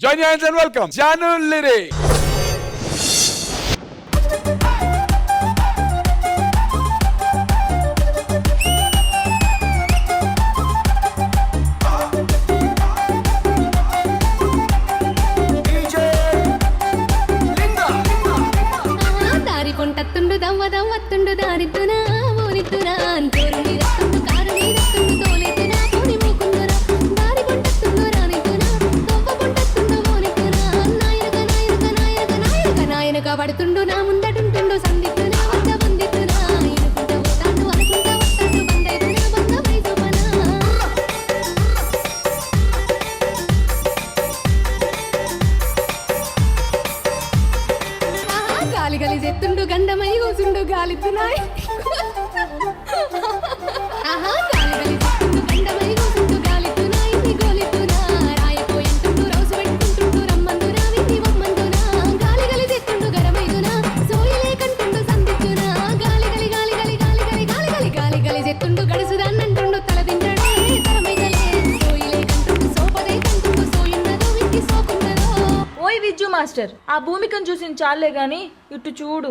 Join your hands and welcome Janu Lyrics. దారి కొంటత్తుండు దవ్వ దవ్వత్తుండు దారిద్దునా ఊరిద్దునా అంతూరు నీరత్తుండు car నీరత్తుండు తోలెత్తునా పోని మూకుందునా దారి కొంటత్తుండు రానిద్దునా దవ్వ కొంటత్తుండు ఊరిద్దునా నాయనక నాయనక నాయనక నాయనక నాయనక పడుతుండు నా ముందటుంటుండు సందిద్దునా వద్ద వందిద్దునా ఇనుకుంట పోతాడు అనుకుంట వస్తాడు బందైదునా బంద వైదుమనా గాలి గలి చెత్తుండు గండమై కూసుండు గాలిద్దునాయ్ ఆహా గాలి గలి చెత్తుండు గండమై కూసుండు గాలిద్దునాయ్ నీ గోలిద్దునా రాయపోయంటుండు రౌసు పెట్టుకుంటుండు రమ్మందునా విని వమ్మందునా గాలి గలి చెత్తుండు గరమైదునా సోయలే కంటుండు సందిద్దునా గాలి గలి గాలి గలి గాలి గలి గాలి గలి గాలి గలి చెత్తుండు గడుసుదాన్నంటుండు తల తింటాడే తరమైగలే సోయలే కంటుండు సోపదే కంటుండు సోయున్నదో వింటి సోకున్నదో. ఓయ్ విజ్జు మాస్టర్, ఆ భూమికను చూసిన చాలే గాని ఇటు చూడు.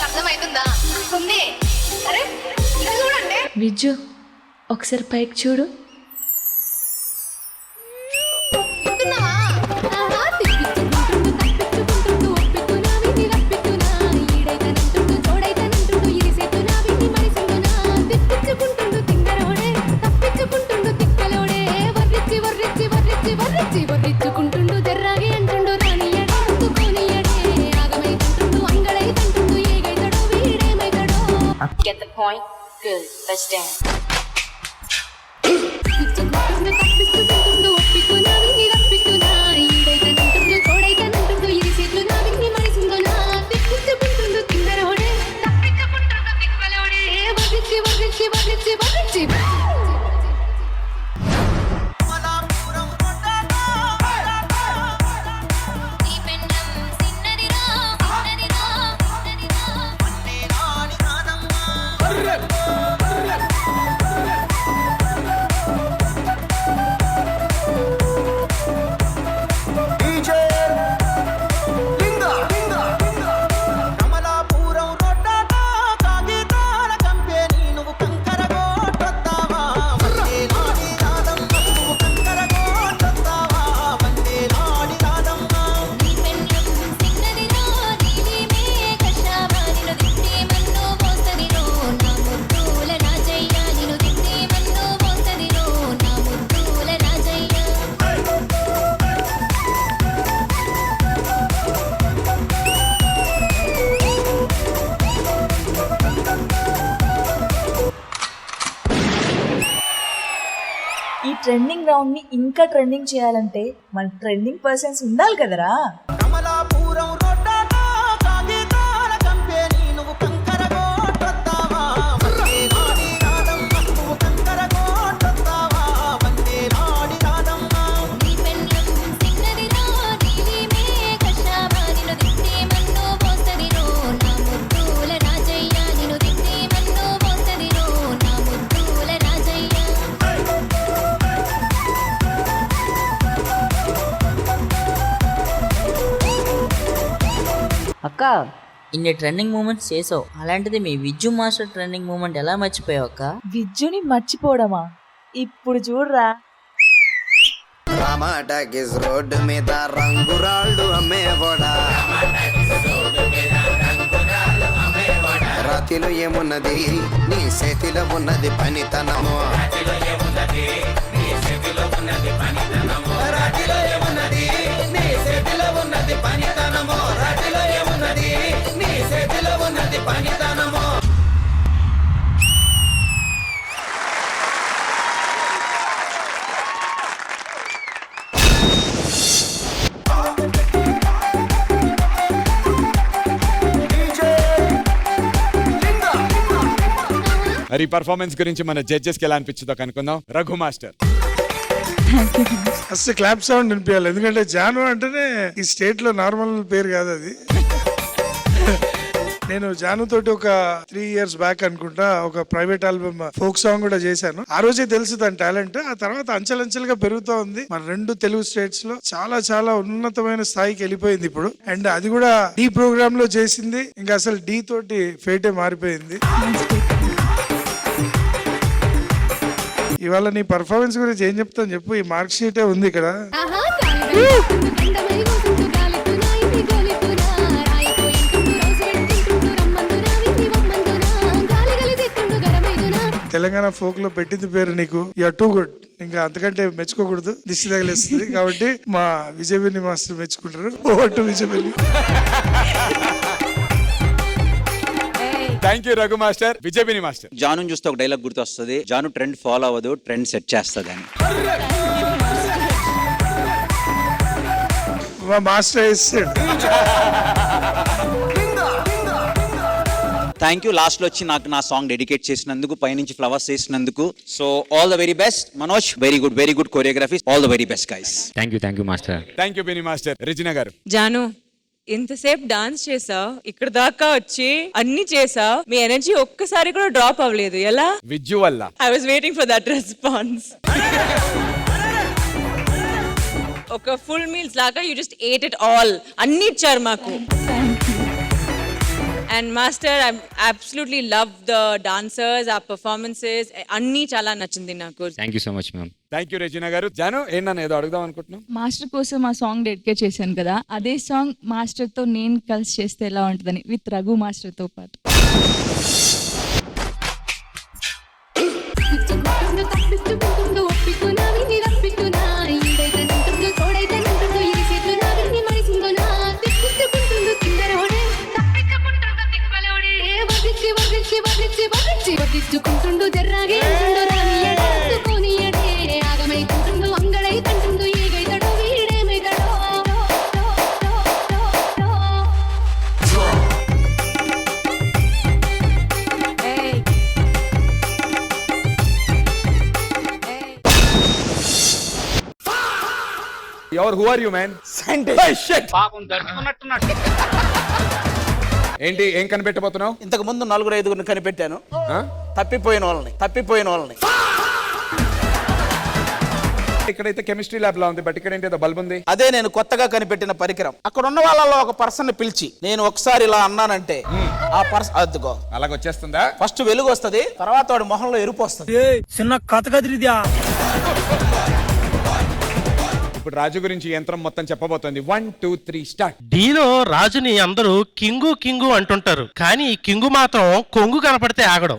అర్థమైతుందా? ఉంది. అరే ఇలా చూడండి. విజ్జు ఒకసారి పైకి చూడు. వింటున్నావా? ఆహా, తిప్పించుకుంటుండు, తప్పించుకుంటుండు, ఒప్పిస్తున్నా, విని రప్పిస్తున్నా, ఈడైతనంటుండు, తోడైతనంటుండు, ఇరిసేస్తున్నా, విని మరిసిందునా, తిప్పించుకుంటుండు తింగరోడే, తప్పించుకుంటుండు తిక్కలోడే, వర్రిచ్చి వర్రిచ్చి వర్రిచ్చి వర్రిచ్చి వర్రిచ్చుకుంటుండు, జర్రాగే అంటుండు, రానియడే, అందుకోనియడే, ఆగమైతుంటుండు, అంగడైతంటుండు, ఏగైతడో, వీడేమైతడో. Get the point? Good. Let's dance. తిప్పించుకుంటుండు, తప్పించుకుంటుండు, ఒప్పిస్తున్నా, విని రప్పిస్తున్నా, ఈడైతనంటుండు, తోడైతనంటుండు, ఇరిసేతున్నా, విని మరిసిందునా, తిప్పించుకుంటుండు తింగరోడే, తప్పించుకుంటుండు తిక్కలోడే, వర్రిచ్చి వర్రిచ్చి వర్రిచ్చి వర్రిచ్చి ఈ ట్రెండింగ్ రౌండ్ ని ఇంకా ట్రెండింగ్ చేయాలంటే మన ట్రెండింగ్ పర్సన్స్ ఉండాలి కదరా. అక్క, ఇన్ని ట్రెండింగ్ మూమెంట్స్ చేసావు, అలాంటిది మీ విజ్జు మాస్టర్ ట్రెండింగ్ మూమెంట్ ఎలా మర్చిపోయావు అక్క? విజ్జుని మర్చిపోవడమా? ఇప్పుడు చూడరా. రామాటాకిస్ రోడ్డు మీద రంగురాళ్ళు అమ్మేవాడా, రాతిలో ఏమున్నది నీ చేతిలో ఉన్నది పనితనము, రాతిలో ఏమున్నది నీ చేతిలో ఉన్నది పనితనము, రాతిలో ఏమున్నది నీ చేతిలో ఉన్నది పనితనము. మరి పర్ఫార్మెన్స్ గురించి మన జడ్జెస్ కి ఎలా అనిపించిందో కనుక్కుందాం. Raghu master. First clap sound వినిపించాలి, ఎందుకంటే జాను అంటేనే ఈ స్టేట్ లో నార్మల్ పేరు కాదు అది. నేను జాను తోటి ఒక 3 years బ్యాక్ అనుకుంటా ఒక ప్రైవేట్ ఆల్బమ్ ఫోక్ సాంగ్ కూడా చేశాను. ఆ రోజే తెలుసు తన టాలెంట్. ఆ తర్వాత అంచెలంచెలుగా పెరుగుతూ ఉంది. మన 2 తెలుగు స్టేట్స్ లో చాలా చాలా ఉన్నతమైన స్థాయికి వెళ్ళిపోయింది ఇప్పుడు. అండ్ అది కూడా డి ప్రోగ్రామ్ లో చేసింది. ఇంకా అసలు డి తోటి ఫేటే మారిపోయింది. ఇవాళ నీ పర్ఫార్మెన్స్ గురించి ఏం చెప్తాను చెప్పు. ఈ మార్క్ షీటే ఉంది ఇక్కడ. ఆహా గాలి గంటమై కూసుంటూ గాలితున్నా ఇది గోలితున్నా రాయిపోయింటుండు రోజు వెంటుండు రమ్మందునా విని వమ్మందునా గాలి గలి తిట్టుండు గరమైదునా. తెలంగాణ ఫోక్ లో పెట్టింది పేరు నీకు. You're too good. ఇంకా అంతకంటే మెచ్చుకోకూడదు, దిష్టి తగిలేస్తుంది. కాబట్టి మా విజయవేణి మాస్టర్ మెచ్చుకుంటారు. Over to Vijayaveni. Thank you Raghu master. Vijayabini master. Jaanu చూస్తే ఒక డైలాగ్ గుర్తొస్తుంది, జాను ట్రెండ్ ఫాలో అవ్వదు, ట్రెండ్ సెట్ చేస్తుంది అని. మా మాస్టర్ ఇస్తాడు. థ్యాంక్ యూ లాస్ట్ లో వచ్చి నాకు నా సాంగ్ డెడికేట్ చేసినందుకు, పైనుంచి ఫ్లవర్స్ చేసినందుకు. So all the very best Manoj. Very good choreography. All the very best guys. Thank you master. Thank you Bini master. Rijina గారు. జాను ఇంతసేపు డాన్స్ చేసావు, ఇక్కడ దాకా వచ్చి అన్ని చేసావు, మీ ఎనర్జీ ఒక్కసారి కూడా డ్రాప్ అవ్వలేదు. ఎలా? విజ్జు వల్ల. I was waiting for that response. ఒక ఫుల్ మీల్స్ లాగా you just ate it all. అన్ని ఇచ్చారు మాకు. And master I absolutely love the dancers, ఆ పర్ఫార్మెన్సెస్ అన్ని చాలా నచ్చింది నాకు. Thank you so much ma'am. Thank you Regina గారు. జాను ఏంటన్నా ఏదో అడుగుదాం అనుకుంటున్నాం. మాస్టర్ కోసం ఆ సాంగ్ డెడికేట్ చేశాను కదా, అదే సాంగ్ మాస్టర్ తో నేను కలిసి చేస్తే ఎలా ఉంటుందని, విత్ రఘు మాస్టర్ తో పాటు. పిచ్చుకుంటుండు తప్పించుకుంటుండు ఒప్పికున్నా విని రప్పికున్నా ఈడైతేనంటుండు తోడైతేనంటుండు ఇరిసిద్దునా విని మరిసిందునా తిప్పించుకుంటుండు తిందరోడే తప్పించుకుంటుండు తిప్పలోడే వదిచ్చి వదిచ్చి వదిచ్చి వదిచ్చి వదిచ్చుకుంటుండు జర్రాగే అంటుండు రానియడే అందుకోనియడే ఆగమైతుంటుండు అంగడైతుంటుండు ఏగైతడో వీడేమైతడో. Who are you man? ఏంటి ఏం కనిపెట్టబోతున్నావు? ఇంతకు ముందు 4-5 కనిపెట్టాను. తప్పిపోయిన వాళ్ళని. ఇక్కడైతే కెమిస్ట్రీ ల్యాబ్ లా ఉంది, బట్ ఇక్కడ ఏంటి బల్బ్ ఉంది. అదే నేను కొత్తగా కనిపెట్టిన పరికరం. అక్కడ ఉన్న వాళ్ళలో ఒక పర్సన్ ని పిలిచి నేను ఒకసారి ఇలా అన్నానంటే ఆ పర్సన్ అద్దుకో అలాగొచ్చేస్తుందా? ఫస్ట్ వెలుగు వస్తది, తర్వాత వాడి మొహంలో ఎరుపు వస్తుంది. చిన్న కథ కదిరిద్యా. ఇప్పుడు రాజు గురించి యంత్రం మొత్తం చెప్పబోతోంది. 1 2 3 స్టార్ట్. డీలో రాజుని అందరూ కింగు అంటుంటారు, కానీ ఈ కింగు మాత్రం కొంగు కనపడితే ఆగడం.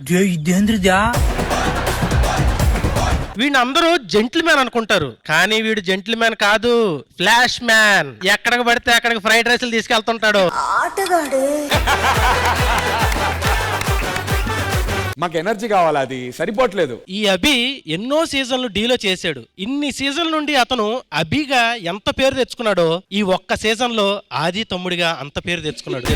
వీడిని అందరూ జెంటిల్మ్యాన్ అనుకుంటారు, కానీ వీడు జెంటిల్మ్యాన్ కాదు, ఫ్లాష్ మ్యాన్. ఎక్కడికి పడితే అక్కడికి ఫ్రైడ్ రైస్లు తీసుకెళ్తుంటాడు. మాకు ఎనర్జీ కావాలా, అది సరిపోవట్లేదు. ఈ అభి ఎన్నో సీజన్లు డీలో చేశాడు. ఇన్ని సీజన్ల నుండి అతను అభిగా ఎంత పేరు తెచ్చుకున్నాడో, ఈ ఒక్క సీజన్ లో ఆది తమ్ముడిగా అంత పేరు తెచ్చుకున్నాడు.